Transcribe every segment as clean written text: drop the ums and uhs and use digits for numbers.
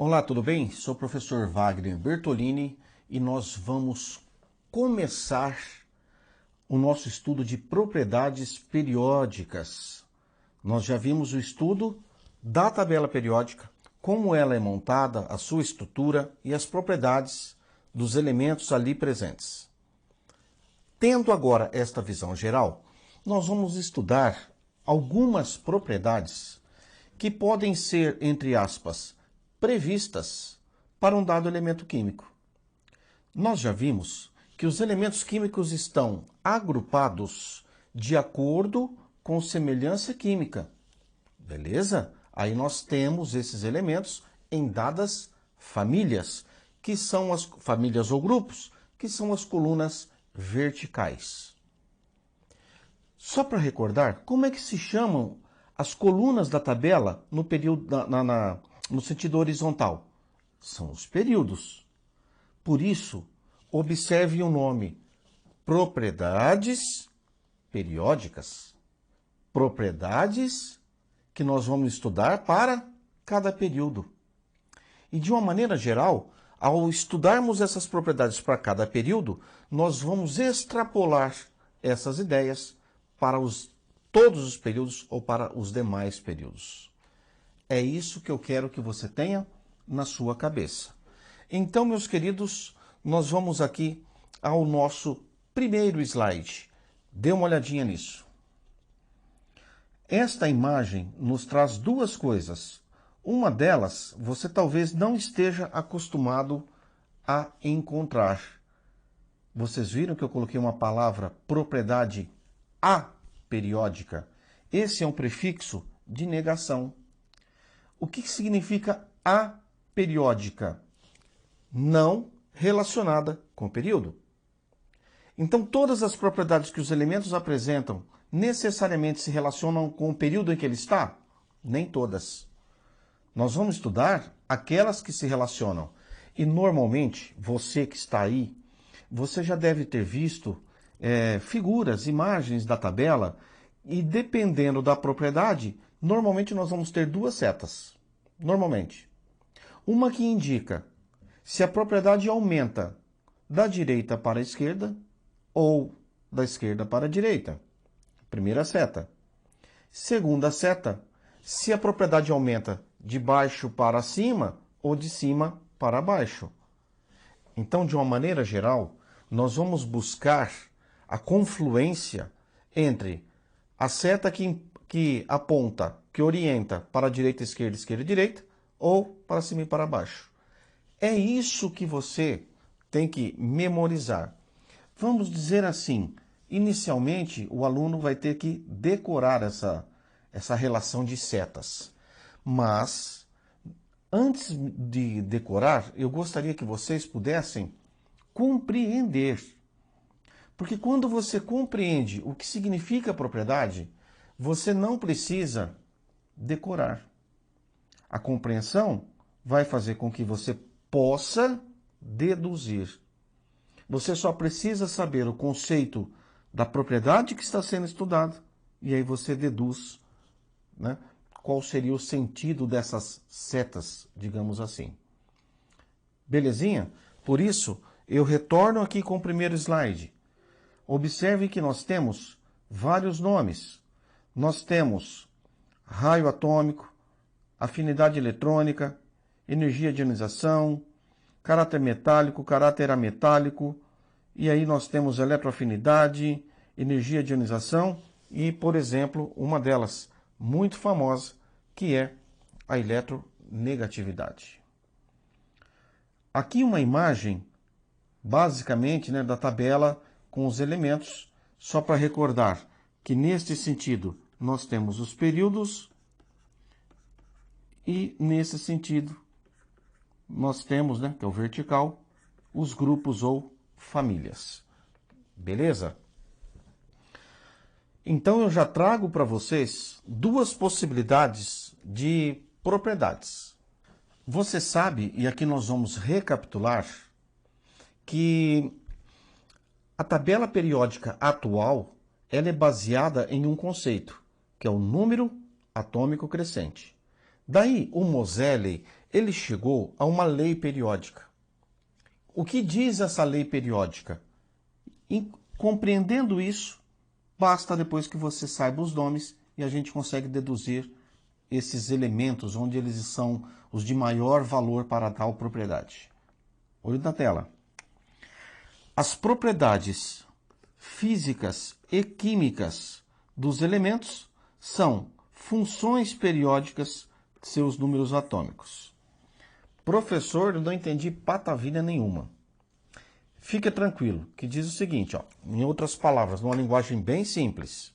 Olá, tudo bem? Sou o professor Wagner Bertolini e nós vamos começar o nosso estudo de propriedades periódicas. Nós já vimos o estudo da tabela periódica, como ela é montada, a sua estrutura e as propriedades dos elementos ali presentes. Tendo agora esta visão geral, nós vamos estudar algumas propriedades que podem ser, entre aspas, previstas para um dado elemento químico. Nós já vimos que os elementos químicos estão agrupados de acordo com semelhança química. Beleza? Aí nós temos esses elementos em dadas famílias, que são as famílias ou grupos, que são as colunas verticais. Só para recordar, como é que se chamam as colunas da tabela no período, no sentido horizontal? São os períodos. Por isso, observe o nome: propriedades periódicas. Propriedades que nós vamos estudar para cada período. E de uma maneira geral, ao estudarmos essas propriedades para cada período, nós vamos extrapolar essas ideias para todos os períodos ou para os demais períodos. É isso que eu quero que você tenha na sua cabeça. Então, meus queridos, nós vamos aqui ao nosso primeiro slide. Dê uma olhadinha nisso. Esta imagem nos traz duas coisas. Uma delas, você talvez não esteja acostumado a encontrar. Vocês viram que eu coloquei uma palavra propriedade aperiódica. Esse é um prefixo de negação. O que significa aperiódica? Não relacionada com o período. Então, todas as propriedades que os elementos apresentam necessariamente se relacionam com o período em que ele está? Nem todas. Nós vamos estudar aquelas que se relacionam. E, normalmente, você que está aí, você já deve ter visto figuras, imagens da tabela, e dependendo da propriedade, normalmente nós vamos ter duas setas. Normalmente. Uma que indica se a propriedade aumenta da direita para a esquerda ou da esquerda para a direita. Primeira seta. Segunda seta, se a propriedade aumenta de baixo para cima ou de cima para baixo. Então, de uma maneira geral, nós vamos buscar a confluência entre a seta que aponta, que orienta para a direita, esquerda, direita, ou para cima e para baixo. É isso que você tem que memorizar. Vamos dizer assim, inicialmente o aluno vai ter que decorar essa relação de setas. Mas, antes de decorar, eu gostaria que vocês pudessem compreender. Porque quando você compreende o que significa propriedade, você não precisa decorar. A compreensão vai fazer com que você possa deduzir. Você só precisa saber o conceito da propriedade que está sendo estudada e aí você deduz, né, qual seria o sentido dessas setas, digamos assim. Belezinha? Por isso, eu retorno aqui com o primeiro slide. Observe que nós temos vários nomes. Nós temos raio atômico, afinidade eletrônica, energia de ionização, caráter metálico, caráter ametálico, e aí nós temos eletroafinidade, energia de ionização e, por exemplo, uma delas muito famosa, que é a eletronegatividade. Aqui uma imagem, basicamente, né, da tabela com os elementos, só para recordar que neste sentido nós temos os períodos e nesse sentido nós temos, né, que é o vertical, os grupos ou famílias. Beleza? Então eu já trago para vocês duas possibilidades de propriedades. Você sabe, e aqui nós vamos recapitular, que a tabela periódica atual ela é baseada em um conceito, que é o número atômico crescente. Daí, o Moseley, ele chegou a uma lei periódica. O que diz essa lei periódica? Compreendendo isso, basta depois que você saiba os nomes e a gente consegue deduzir esses elementos, onde eles são os de maior valor para tal propriedade. Olho na tela. As propriedades físicas e químicas dos elementos são funções periódicas de seus números atômicos. Professor, eu não entendi patavilha nenhuma. Fica tranquilo, que diz o seguinte, ó, em outras palavras, numa linguagem bem simples.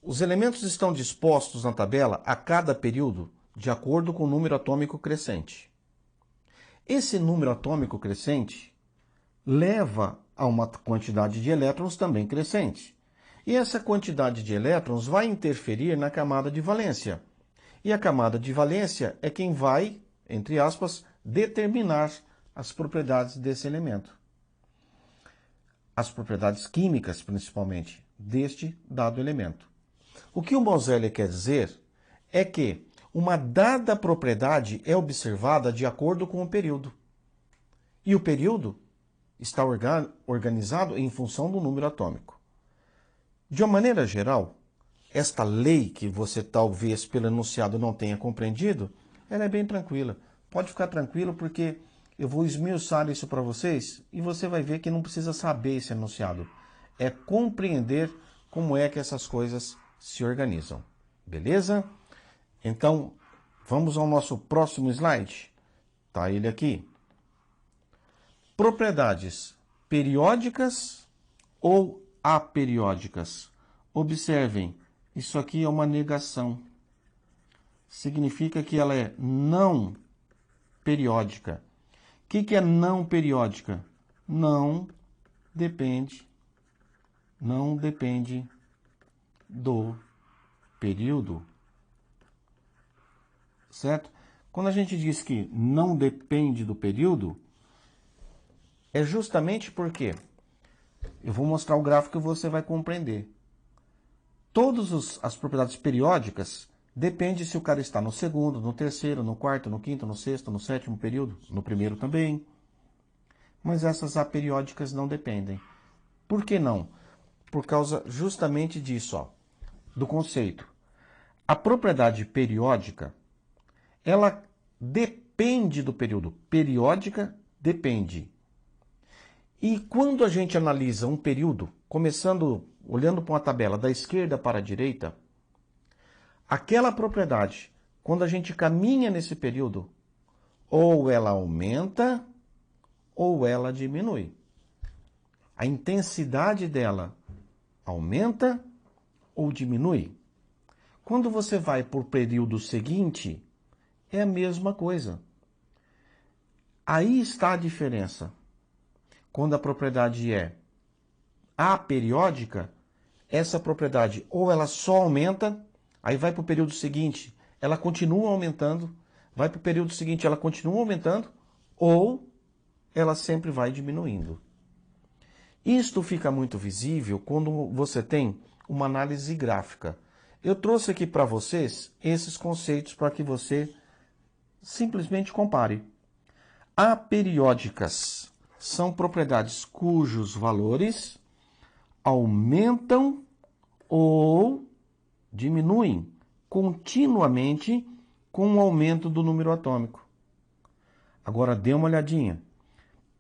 Os elementos estão dispostos na tabela a cada período de acordo com o número atômico crescente. Esse número atômico crescente leva a uma quantidade de elétrons também crescente. E essa quantidade de elétrons vai interferir na camada de valência. E a camada de valência é quem vai, entre aspas, determinar as propriedades desse elemento. As propriedades químicas, principalmente, deste dado elemento. O que o Moseley quer dizer é que uma dada propriedade é observada de acordo com o período. E o período está organizado em função do número atômico. De uma maneira geral, esta lei, que você talvez pelo enunciado não tenha compreendido, ela é bem tranquila. Pode ficar tranquilo porque eu vou esmiuçar isso para vocês e você vai ver que não precisa saber esse enunciado. É compreender como é que essas coisas se organizam. Beleza? Então, vamos ao nosso próximo slide. Está ele aqui. Propriedades periódicas ou aperiódicas. Observem, isso aqui é uma negação. Significa que ela é não periódica. O que é não periódica? Não depende do período. Certo? Quando a gente diz que não depende do período, é justamente porque eu vou mostrar o gráfico e você vai compreender. Todas as propriedades periódicas dependem se o cara está no segundo, no terceiro, no quarto, no quinto, no sexto, no sétimo período, no primeiro também. Mas essas aperiódicas não dependem. Por que não? Por causa justamente disso, ó, do conceito. A propriedade periódica, ela depende do período. Periódica depende. E quando a gente analisa um período, começando, olhando para uma tabela da esquerda para a direita, aquela propriedade, quando a gente caminha nesse período, ou ela aumenta, ou ela diminui. A intensidade dela aumenta ou diminui. Quando você vai para o período seguinte, é a mesma coisa. Aí está a diferença. Quando a propriedade é aperiódica, essa propriedade ou ela só aumenta, aí vai para o período seguinte, ela continua aumentando, vai para o período seguinte, ela continua aumentando, ou ela sempre vai diminuindo. Isto fica muito visível quando você tem uma análise gráfica. Eu trouxe aqui para vocês esses conceitos para que você simplesmente compare. Aperiódicas são propriedades cujos valores aumentam ou diminuem continuamente com o aumento do número atômico. Agora dê uma olhadinha.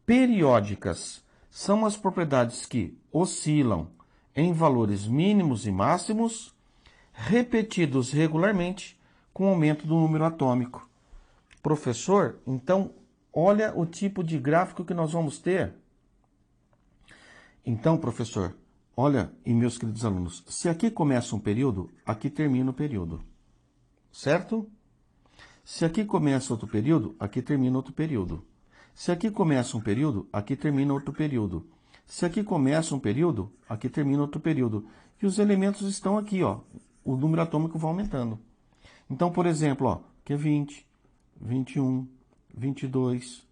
Periódicas são as propriedades que oscilam em valores mínimos e máximos, repetidos regularmente com o aumento do número atômico. Professor, então, olha o tipo de gráfico que nós vamos ter. Então, professor, olha, e meus queridos alunos, se aqui começa um período, aqui termina o período. Certo? Se aqui começa outro período, aqui termina outro período. Se aqui começa um período, aqui termina outro período. Se aqui começa um período, aqui termina outro período. E os elementos estão aqui, ó. O número atômico vai aumentando. Então, por exemplo, ó, aqui é 20, 21, 22,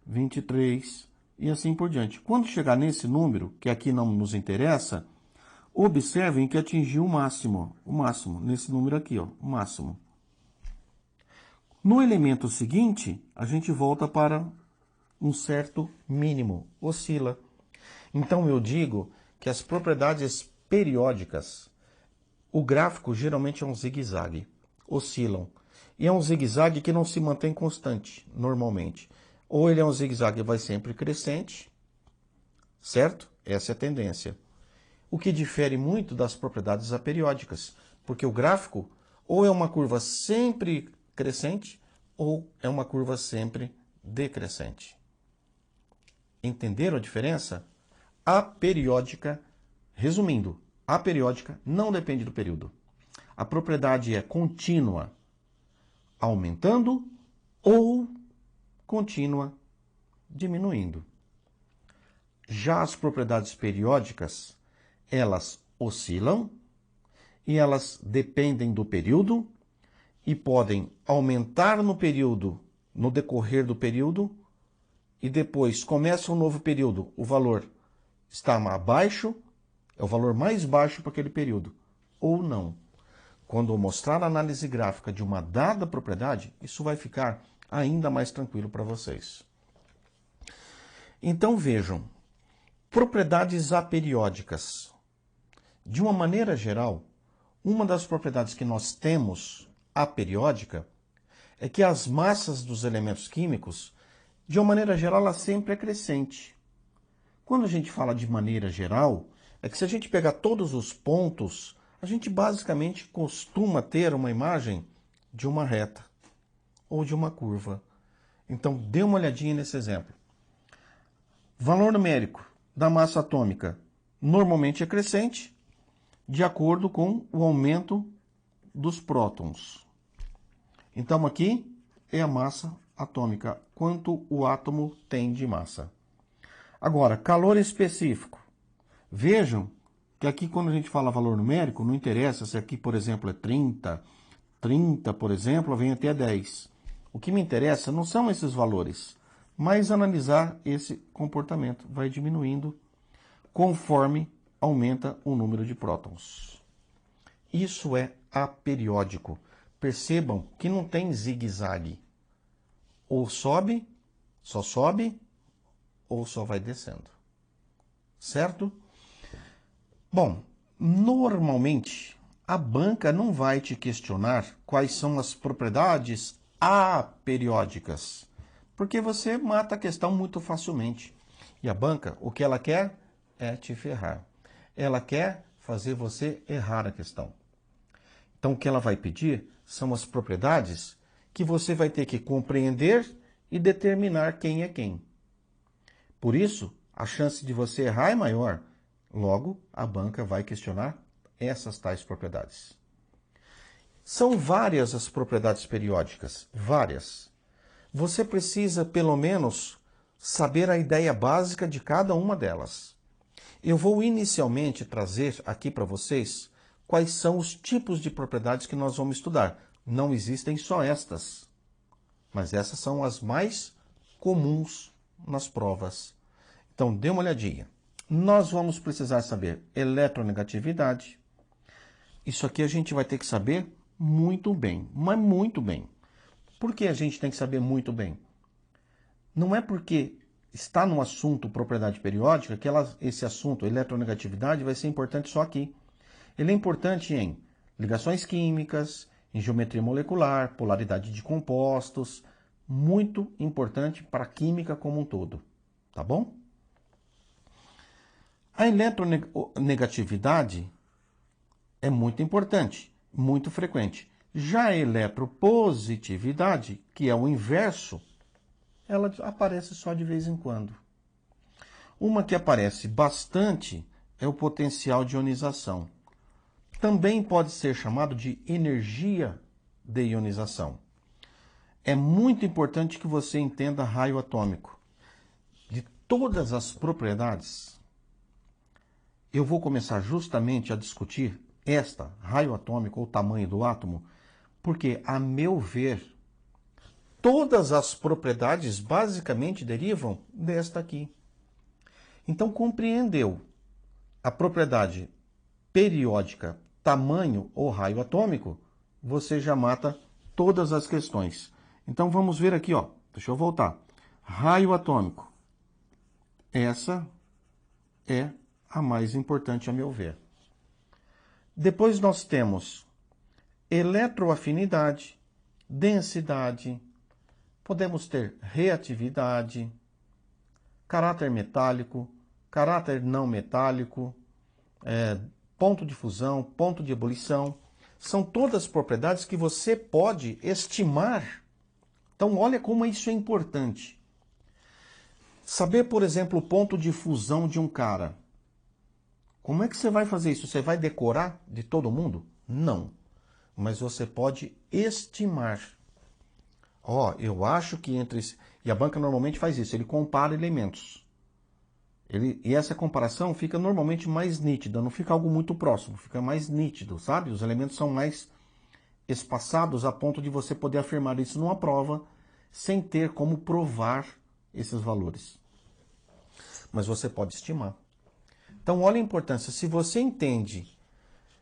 23 e assim por diante. Quando chegar nesse número, que aqui não nos interessa, observem que atingiu o máximo, nesse número aqui, ó, o máximo. No elemento seguinte, a gente volta para um certo mínimo, oscila. Então eu digo que as propriedades periódicas, o gráfico geralmente é um zigue-zague, oscilam. E é um zigue-zague que não se mantém constante, normalmente. Ou ele é um zigue-zague que vai sempre crescente, certo? Essa é a tendência. O que difere muito das propriedades aperiódicas, porque o gráfico ou é uma curva sempre crescente ou é uma curva sempre decrescente. Entenderam a diferença? A periódica, resumindo, a periódica não depende do período. A propriedade é contínua, aumentando ou contínua, diminuindo. Já as propriedades periódicas, elas oscilam e elas dependem do período e podem aumentar no período, no decorrer do período, e depois começa um novo período, o valor está abaixo, é o valor mais baixo para aquele período, ou não. Quando eu mostrar a análise gráfica de uma dada propriedade, isso vai ficar ainda mais tranquilo para vocês. Então vejam, propriedades aperiódicas. De uma maneira geral, uma das propriedades que nós temos aperiódica é que as massas dos elementos químicos, de uma maneira geral, ela sempre é crescente. Quando a gente fala de maneira geral, é que se a gente pegar todos os pontos, a gente basicamente costuma ter uma imagem de uma reta ou de uma curva. Então, dê uma olhadinha nesse exemplo. Valor numérico da massa atômica normalmente é crescente de acordo com o aumento dos prótons. Então, aqui é a massa atômica, quanto o átomo tem de massa. Agora, calor específico. Vejam que aqui, quando a gente fala valor numérico, não interessa se aqui, por exemplo, é 30, por exemplo, vem até 10. O que me interessa não são esses valores, mas analisar esse comportamento. Vai diminuindo conforme aumenta o número de prótons. Isso é aperiódico. Percebam que não tem zigue-zague. Ou sobe, ou só vai descendo. Certo? Bom, normalmente a banca não vai te questionar quais são as propriedades aperiódicas, porque você mata a questão muito facilmente. E a banca, o que ela quer é te ferrar. Ela quer fazer você errar a questão. Então, o que ela vai pedir são as propriedades que você vai ter que compreender e determinar quem é quem. Por isso, a chance de você errar é maior. Logo, a banca vai questionar essas tais propriedades. São várias as propriedades periódicas, várias. Você precisa, pelo menos, saber a ideia básica de cada uma delas. Eu vou inicialmente trazer aqui para vocês quais são os tipos de propriedades que nós vamos estudar. Não existem só estas, mas essas são as mais comuns nas provas. Então, dê uma olhadinha. Nós vamos precisar saber eletronegatividade. Isso aqui a gente vai ter que saber muito bem, mas muito bem. Por que a gente tem que saber muito bem? Não é porque está no assunto propriedade periódica que esse assunto, eletronegatividade, vai ser importante só aqui. Ele é importante em ligações químicas, em geometria molecular, polaridade de compostos, muito importante para a química como um todo, tá bom? A eletronegatividade é muito importante, muito frequente. Já a eletropositividade, que é o inverso, ela aparece só de vez em quando. Uma que aparece bastante é o potencial de ionização. Também pode ser chamado de energia de ionização. É muito importante que você entenda raio atômico. De todas as propriedades, eu vou começar justamente a discutir esta, raio atômico ou tamanho do átomo, porque, a meu ver, todas as propriedades basicamente derivam desta aqui. Então, compreendeu a propriedade periódica, tamanho ou raio atômico, você já mata todas as questões. Então vamos ver aqui, ó. Deixa eu voltar. Raio atômico. Essa é a mais importante, a meu ver. Depois nós temos eletroafinidade, densidade, podemos ter reatividade, caráter metálico, caráter não metálico, ponto de fusão, ponto de ebulição. São todas propriedades que você pode estimar. Então, olha como isso é importante. Saber, por exemplo, o ponto de fusão de um cara. Como é que você vai fazer isso? Você vai decorar de todo mundo? Não. Mas você pode estimar. Ó, eu acho que entre... E a banca normalmente faz isso, ele compara elementos. E essa comparação fica normalmente mais nítida, não fica algo muito próximo, fica mais nítido, sabe? Os elementos são mais espaçados a ponto de você poder afirmar isso numa prova sem ter como provar esses valores. Mas você pode estimar. Então, olha a importância. Se você entende,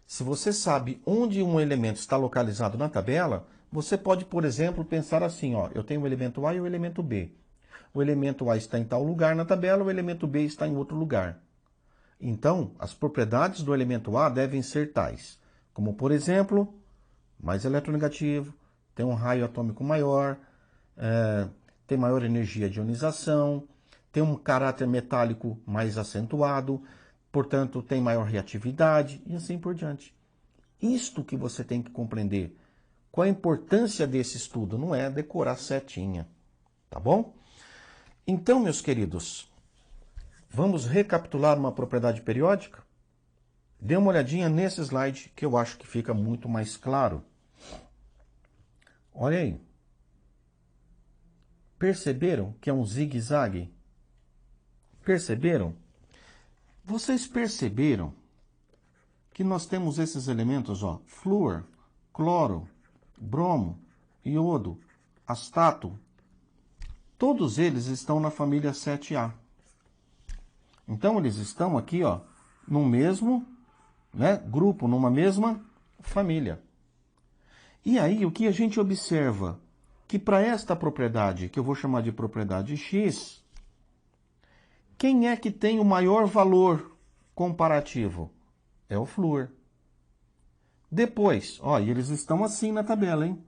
se você sabe onde um elemento está localizado na tabela, você pode, por exemplo, pensar assim, ó, eu tenho o elemento A e o elemento B. O elemento A está em tal lugar na tabela, o elemento B está em outro lugar. Então, as propriedades do elemento A devem ser tais, como, por exemplo, mais eletronegativo, tem um raio atômico maior, tem maior energia de ionização, tem um caráter metálico mais acentuado, portanto, tem maior reatividade e assim por diante. Isto que você tem que compreender. Qual a importância desse estudo? Não é decorar setinha, tá bom? Então, meus queridos, vamos recapitular uma propriedade periódica? Dê uma olhadinha nesse slide que eu acho que fica muito mais claro. Olha aí. Perceberam que é um zigue-zague? Perceberam? Vocês perceberam que nós temos esses elementos, ó, flúor, cloro, bromo, iodo, astato. Todos eles estão na família 7A. Então, eles estão aqui, ó, no mesmo, né, grupo, numa mesma família. E aí, o que a gente observa? Que para esta propriedade, que eu vou chamar de propriedade X, quem é que tem o maior valor comparativo? É o flúor. Depois, ó, e eles estão assim na tabela, hein?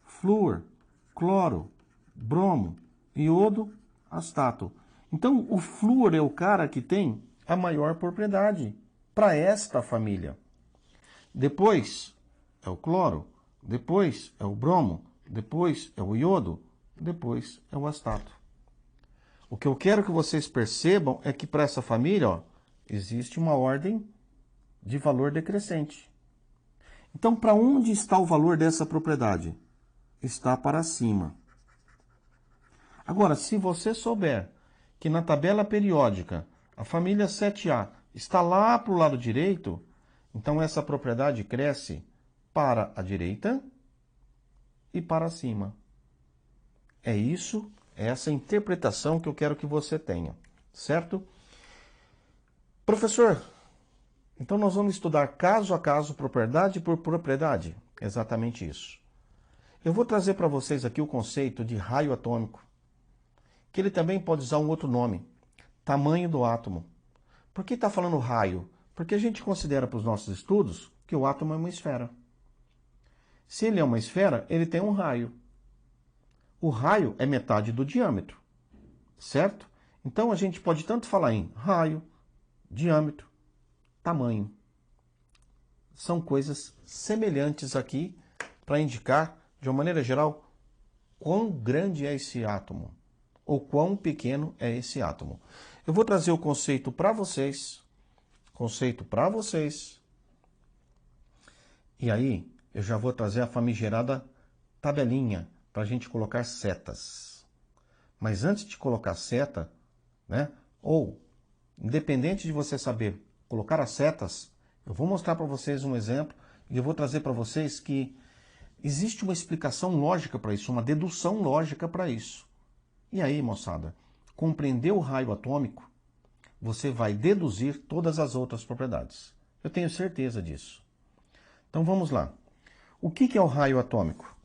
Flúor, cloro, bromo, iodo, astato. Então, o flúor é o cara que tem a maior propriedade para esta família. Depois é o cloro, depois é o bromo, depois é o iodo, depois é o astato. O que eu quero que vocês percebam é que para essa família, ó, existe uma ordem de valor decrescente. Então, para onde está o valor dessa propriedade? Está para cima. Agora, se você souber que na tabela periódica a família 7A está lá para o lado direito, então essa propriedade cresce para a direita e para cima. É isso, é essa interpretação que eu quero que você tenha, certo? Professor, então nós vamos estudar caso a caso, propriedade por propriedade. Exatamente isso. Eu vou trazer para vocês aqui o conceito de raio atômico, que ele também pode usar um outro nome, tamanho do átomo. Por que está falando raio? Porque a gente considera para os nossos estudos que o átomo é uma esfera. Se ele é uma esfera, ele tem um raio. O raio é metade do diâmetro, certo? Então a gente pode tanto falar em raio, diâmetro, tamanho. São coisas semelhantes aqui para indicar, de uma maneira geral, quão grande é esse átomo ou quão pequeno é esse átomo. Eu vou trazer o conceito para vocês, e aí eu já vou trazer a famigerada tabelinha para a gente colocar setas. Mas antes de colocar seta, né, ou independente de você saber colocar as setas, eu vou mostrar para vocês um exemplo e eu vou trazer para vocês que existe uma explicação lógica para isso, uma dedução lógica para isso. E aí, moçada, compreender o raio atômico, você vai deduzir todas as outras propriedades. Eu tenho certeza disso. Então vamos lá. O que é o raio atômico?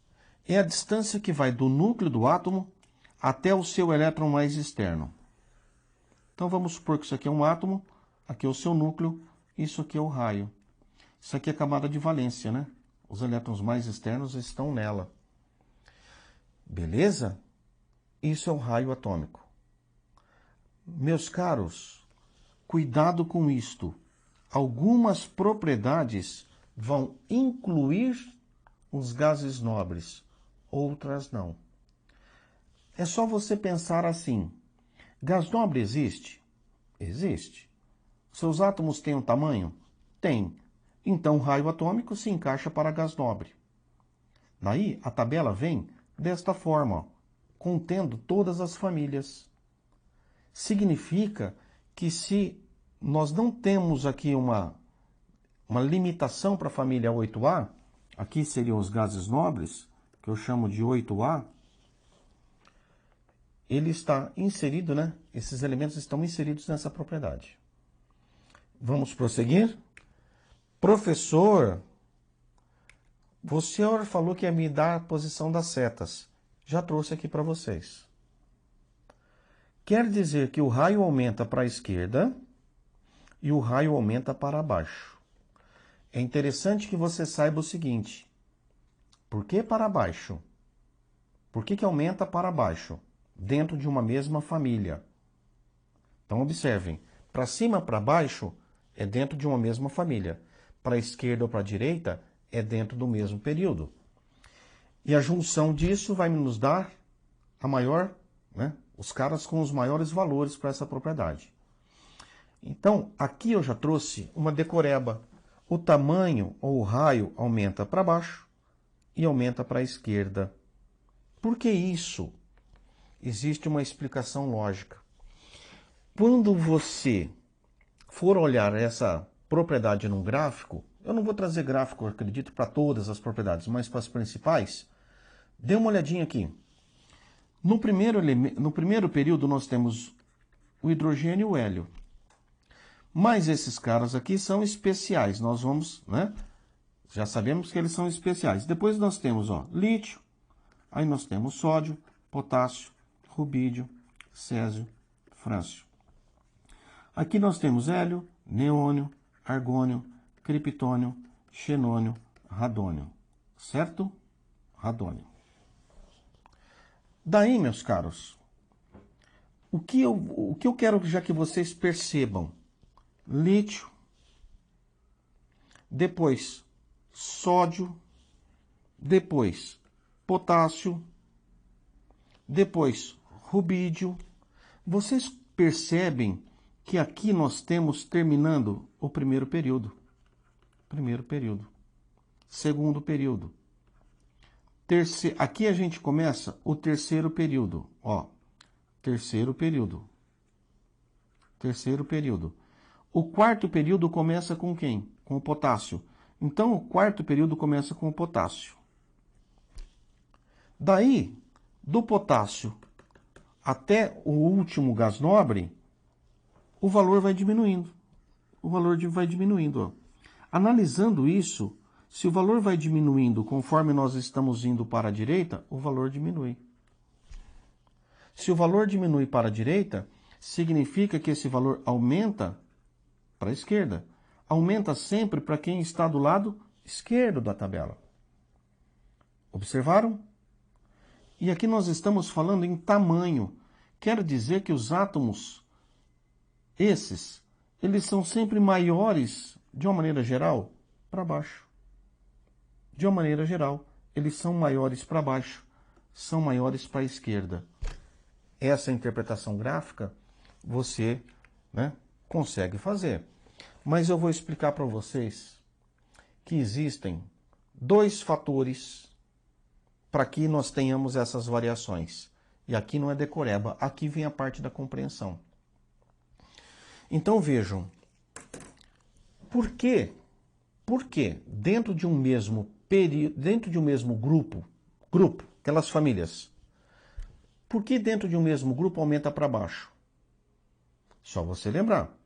é a distância que vai do núcleo do átomo até o seu elétron mais externo. Então vamos supor que isso aqui é um átomo, aqui é o seu núcleo, isso aqui é o raio. Isso aqui é a camada de valência, né? Os elétrons mais externos estão nela. Beleza? Isso é o raio atômico. Meus caros, cuidado com isto. Algumas propriedades vão incluir os gases nobres, outras não. É só você pensar assim. Gás nobre existe? Existe. Seus átomos têm um tamanho? Tem. Então, o raio atômico se encaixa para gás nobre. Daí, a tabela vem desta forma, ó, contendo todas as famílias. Significa que se nós não temos aqui uma limitação para a família 8A, aqui seriam os gases nobres, que eu chamo de 8A, ele está inserido, né? Esses elementos estão inseridos nessa propriedade. Vamos prosseguir? Professor, o senhor falou que ia me dar a posição das setas. Já trouxe aqui para vocês. Quer dizer que o raio aumenta para a esquerda e o raio aumenta para baixo. É interessante que você saiba o seguinte. Por que para baixo? Por que aumenta para baixo? Dentro de uma mesma família. Então, observem. Para cima, para baixo, é dentro de uma mesma família. Para a esquerda ou para a direita, é dentro do mesmo período. E a junção disso vai nos dar a maior, né, os caras com os maiores valores para essa propriedade. Então, aqui eu já trouxe uma decoreba. O tamanho ou o raio aumenta para baixo e aumenta para a esquerda. Por que isso? Existe uma explicação lógica. Quando você for olhar essa propriedade num gráfico, eu não vou trazer gráfico, eu acredito, para todas as propriedades, mas para as principais, dê uma olhadinha aqui. No primeiro período nós temos o hidrogênio e o hélio. Mas esses caras aqui são especiais. Nós vamos, né? Já sabemos que eles são especiais. Depois nós temos, ó, lítio, aí nós temos sódio, potássio, rubídio, césio, frâncio. Aqui nós temos hélio, neônio, argônio, criptônio, xenônio, radônio. Certo? Radônio. Daí, meus caros, o que eu quero já que vocês percebam? Lítio, depois sódio, depois potássio, depois rubídio. Vocês percebem que aqui nós temos terminando o primeiro período. Primeiro período. Segundo período. Aqui a gente começa o terceiro período. Ó, terceiro período. Terceiro período. O quarto período começa com quem? Com o potássio. Então, o quarto período começa com o potássio. Daí, do potássio até o último gás nobre, o valor vai diminuindo. O valor vai diminuindo. Ó. Analisando isso, se o valor vai diminuindo conforme nós estamos indo para a direita, o valor diminui. Se o valor diminui para a direita, significa que esse valor aumenta para a esquerda. Aumenta sempre para quem está do lado esquerdo da tabela. Observaram? E aqui nós estamos falando em tamanho. Quer dizer que os átomos, eles são sempre maiores, de uma maneira geral, para baixo. De uma maneira geral, eles são maiores para baixo, são maiores para a esquerda. Essa interpretação gráfica você, né, consegue fazer. Mas eu vou explicar para vocês que existem dois fatores para que nós tenhamos essas variações. E aqui não é decoreba, aqui vem a parte da compreensão. Então vejam, por que dentro de um mesmo período, dentro de um mesmo grupo, aquelas famílias, por que dentro de um mesmo grupo aumenta para baixo? Só você lembrar.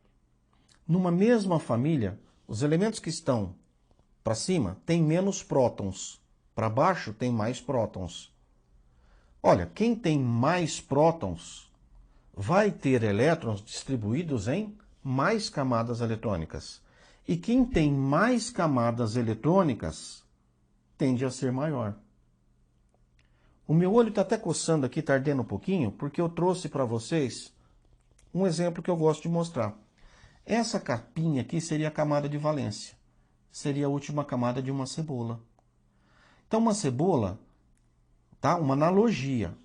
Numa mesma família, os elementos que estão para cima têm menos prótons para baixo tem mais prótons. Olha, quem tem mais prótons vai ter elétrons distribuídos em mais camadas eletrônicas. E quem tem mais camadas eletrônicas tende a ser maior. O meu olho está até coçando aqui, está ardendo um pouquinho, porque eu trouxe para vocês um exemplo que eu gosto de mostrar. Essa capinha aqui seria a camada de valência. Seria a última camada de uma cebola. Então, uma cebola, tá? Uma analogia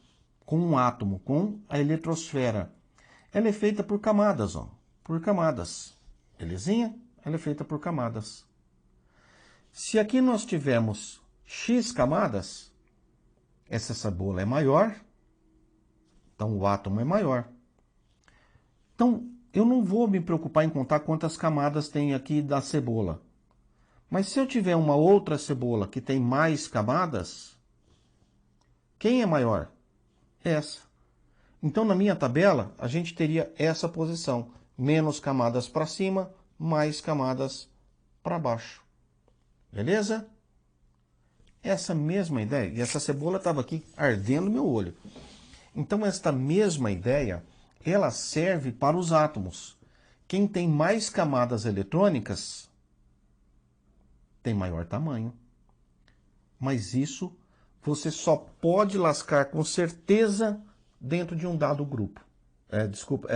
com um átomo, com a eletrosfera. Ela é feita por camadas, ó, por camadas. Belezinha? Ela é feita por camadas. Se aqui nós tivermos X camadas, essa cebola é maior, então o átomo é maior. Então, eu não vou me preocupar em contar quantas camadas tem aqui da cebola. Mas se eu tiver uma outra cebola que tem mais camadas, quem é maior? Essa. Então, na minha tabela, a gente teria essa posição. Menos camadas para cima, mais camadas para baixo. Beleza? Essa mesma ideia, e essa cebola estava aqui ardendo no meu olho. Então, esta mesma ideia, ela serve para os átomos. Quem tem mais camadas eletrônicas tem maior tamanho. Mas isso você só pode lascar com certeza dentro de um dado grupo.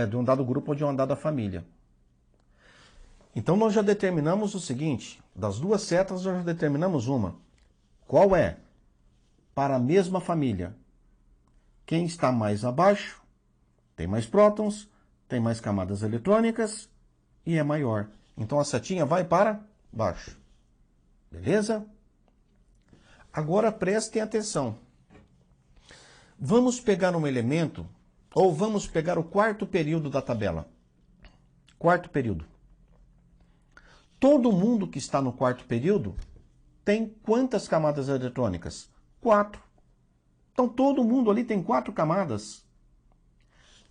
De um dado grupo ou de uma dada família. Então nós já determinamos o seguinte, das duas setas nós já determinamos uma. Qual é? Para a mesma família. Quem está mais abaixo tem mais prótons, tem mais camadas eletrônicas e é maior. Então a setinha vai para baixo. Beleza? Agora prestem atenção. Vamos pegar um elemento, ou vamos pegar o quarto período da tabela. Quarto período. Todo mundo que está no quarto período tem quantas camadas eletrônicas? 4. Então todo mundo ali tem 4 camadas.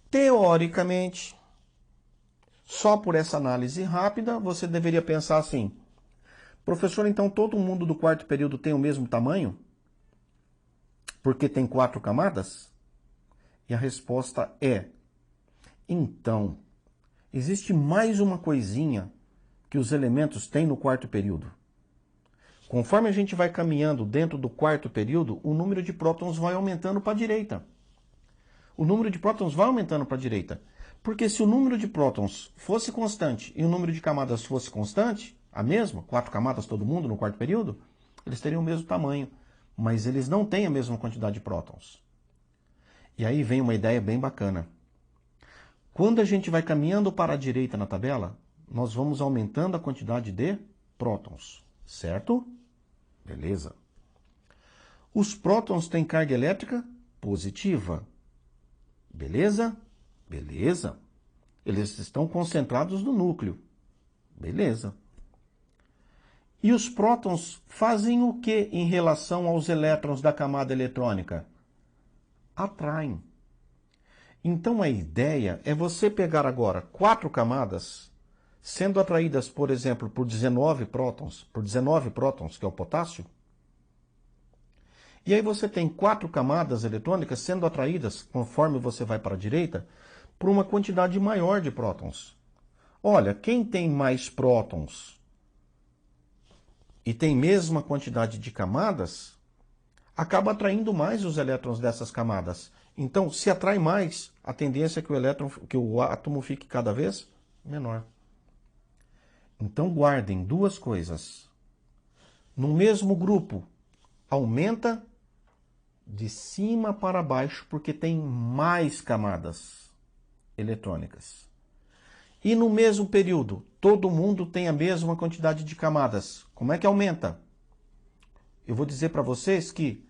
Teoricamente, só por essa análise rápida, você deveria pensar assim: professor, então todo mundo do quarto período tem o mesmo tamanho? Porque tem 4 camadas? E a resposta é: então, existe mais uma coisinha que os elementos têm no quarto período. Conforme a gente vai caminhando dentro do quarto período, o número de prótons vai aumentando para a direita. O número de prótons vai aumentando para a direita. Porque se o número de prótons fosse constante e o número de camadas fosse constante, a mesma, 4 camadas todo mundo no quarto período, eles teriam o mesmo tamanho, mas eles não têm a mesma quantidade de prótons. E aí vem uma ideia bem bacana. Quando a gente vai caminhando para a direita na tabela, nós vamos aumentando a quantidade de prótons, certo? Beleza. Os prótons têm carga elétrica positiva. Beleza? Beleza. Eles estão concentrados no núcleo. Beleza. E os prótons fazem o que em relação aos elétrons da camada eletrônica? Atraem. Então a ideia é você pegar agora 4 camadas, sendo atraídas, por exemplo, por 19 prótons, que é o potássio. E aí você tem 4 camadas eletrônicas sendo atraídas, conforme você vai para a direita, por uma quantidade maior de prótons. Olha, quem tem mais prótons e tem mesma quantidade de camadas, acaba atraindo mais os elétrons dessas camadas. Então, se atrai mais, a tendência é que o átomo fique cada vez menor. Então, guardem duas coisas. No mesmo grupo, aumenta de cima para baixo, porque tem mais camadas eletrônicas. E no mesmo período, todo mundo tem a mesma quantidade de camadas. Como é que aumenta? Eu vou dizer para vocês que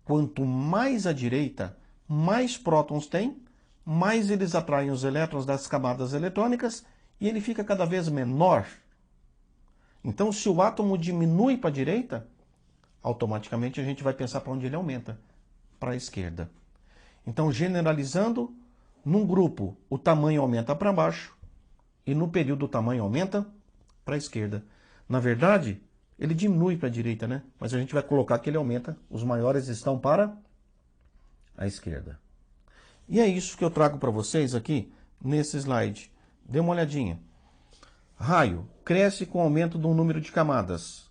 quanto mais à direita, mais prótons tem, mais eles atraem os elétrons das camadas eletrônicas e ele fica cada vez menor. Então, se o átomo diminui para a direita, automaticamente a gente vai pensar para onde ele aumenta, para a esquerda. Então, generalizando, num grupo o tamanho aumenta para baixo e no período o tamanho aumenta para a esquerda. Na verdade, Ele diminui para a direita, né? Mas a gente vai colocar que ele aumenta. Os maiores estão para a esquerda. E é isso que eu trago para vocês aqui nesse slide. Dê uma olhadinha. Raio cresce com o aumento do número de camadas.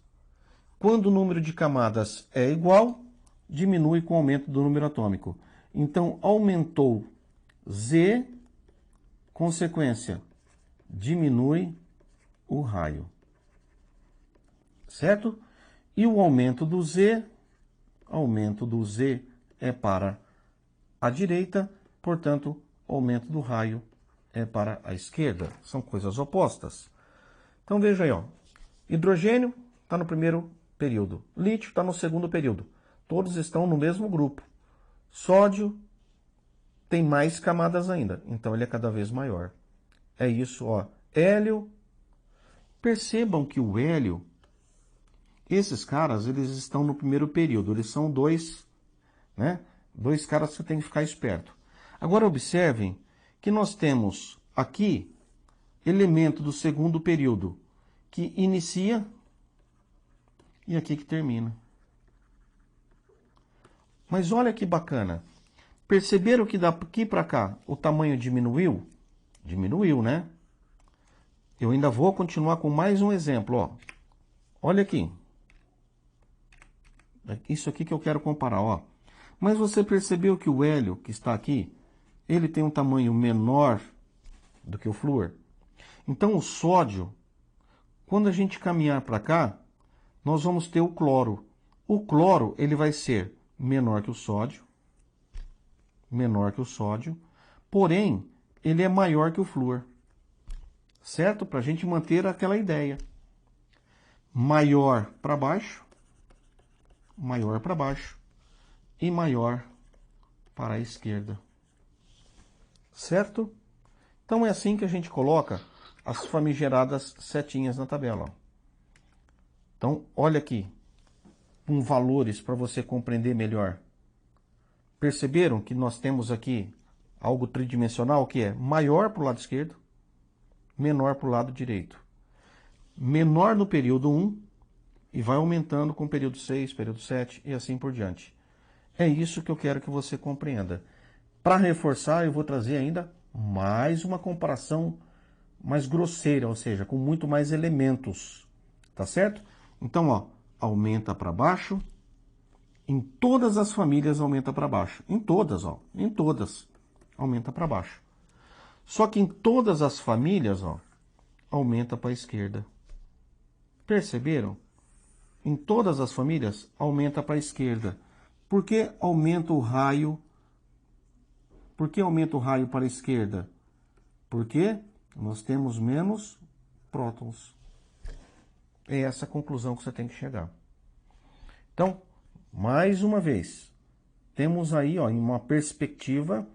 Quando o número de camadas é igual, diminui com o aumento do número atômico. Então, aumentou Z, consequência, diminui o raio. Certo? E o aumento do Z é para a direita, portanto, o aumento do raio é para a esquerda. São coisas opostas. Então veja aí, ó. Hidrogênio está no primeiro período. Lítio está no segundo período. Todos estão no mesmo grupo. Sódio tem mais camadas ainda, então ele é cada vez maior. É isso, ó. Hélio. Percebam que o hélio, esses caras, eles estão no primeiro período. Eles são dois, né? Dois caras que você tem que ficar esperto. Agora observem que nós temos aqui elemento do segundo período que inicia e aqui que termina. Mas olha que bacana. Perceberam que daqui para cá o tamanho diminuiu? Diminuiu, né? Eu ainda vou continuar com mais um exemplo, ó. Olha aqui. Isso aqui que eu quero comparar, ó. Mas você percebeu que o hélio que está aqui, ele tem um tamanho menor do que o flúor? Então o sódio, quando a gente caminhar para cá, nós vamos ter o cloro. O cloro, ele vai ser menor que o sódio, porém, ele é maior que o flúor. Certo? Para a gente manter aquela ideia. Maior para baixo e maior para a esquerda. Certo? Então é assim que a gente coloca as famigeradas setinhas na tabela. Ó. Então, olha aqui, com valores para você compreender melhor. Perceberam que nós temos aqui algo tridimensional que é maior para o lado esquerdo, menor para o lado direito. Menor no período 1 e vai aumentando com o período 6, período 7 e assim por diante. É isso que eu quero que você compreenda. Para reforçar, eu vou trazer ainda mais uma comparação mais grosseira, ou seja, com muito mais elementos. Tá certo? Então, ó, aumenta para baixo. Em todas as famílias aumenta para baixo. Em todas, ó. Em todas aumenta para baixo. Só que em todas as famílias, ó, aumenta para a esquerda. Perceberam? Em todas as famílias aumenta para a esquerda. Por que aumenta o raio? Por que aumenta o raio para a esquerda? Porque nós temos menos prótons. É essa a conclusão que você tem que chegar. Então, mais uma vez, temos aí, ó, em uma perspectiva,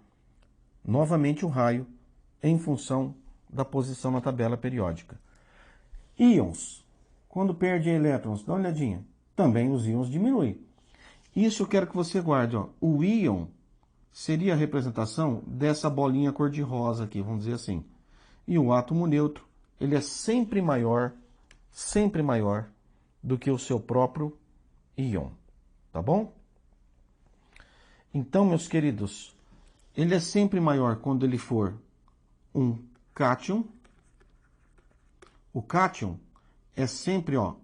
novamente o raio em função da posição na tabela periódica. Íons. Quando perde elétrons, dá uma olhadinha. Também os íons diminuem. Isso eu quero que você guarde. Ó. O íon seria a representação dessa bolinha cor-de-rosa aqui, vamos dizer assim. E o átomo neutro, ele é sempre maior do que o seu próprio íon. Tá bom? Então, meus queridos, ele é sempre maior quando ele for um cátion. O cátion é sempre, ó.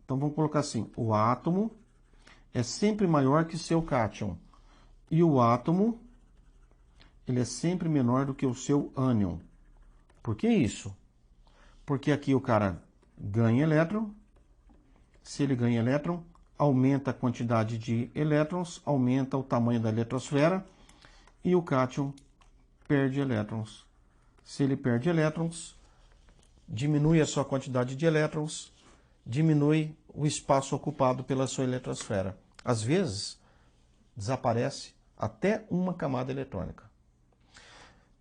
Então vamos colocar assim, o átomo é sempre maior que seu cátion. E o átomo, ele é sempre menor do que o seu ânion. Por que isso? Porque aqui o cara ganha elétron. Se ele ganha elétron, aumenta a quantidade de elétrons, aumenta o tamanho da eletrosfera e o cátion perde elétrons. Se ele perde elétrons, diminui a sua quantidade de elétrons, diminui o espaço ocupado pela sua eletrosfera. Às vezes, desaparece até uma camada eletrônica.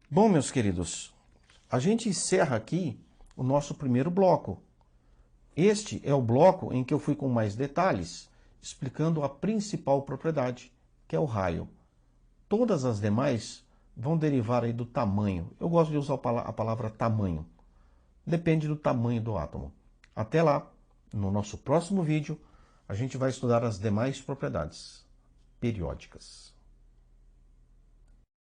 Bom, meus queridos, a gente encerra aqui o nosso primeiro bloco. Este é o bloco em que eu fui com mais detalhes, explicando a principal propriedade, que é o raio. Todas as demais vão derivar aí do tamanho. Eu gosto de usar a palavra tamanho. Depende do tamanho do átomo. Até lá! No nosso próximo vídeo, a gente vai estudar as demais propriedades periódicas.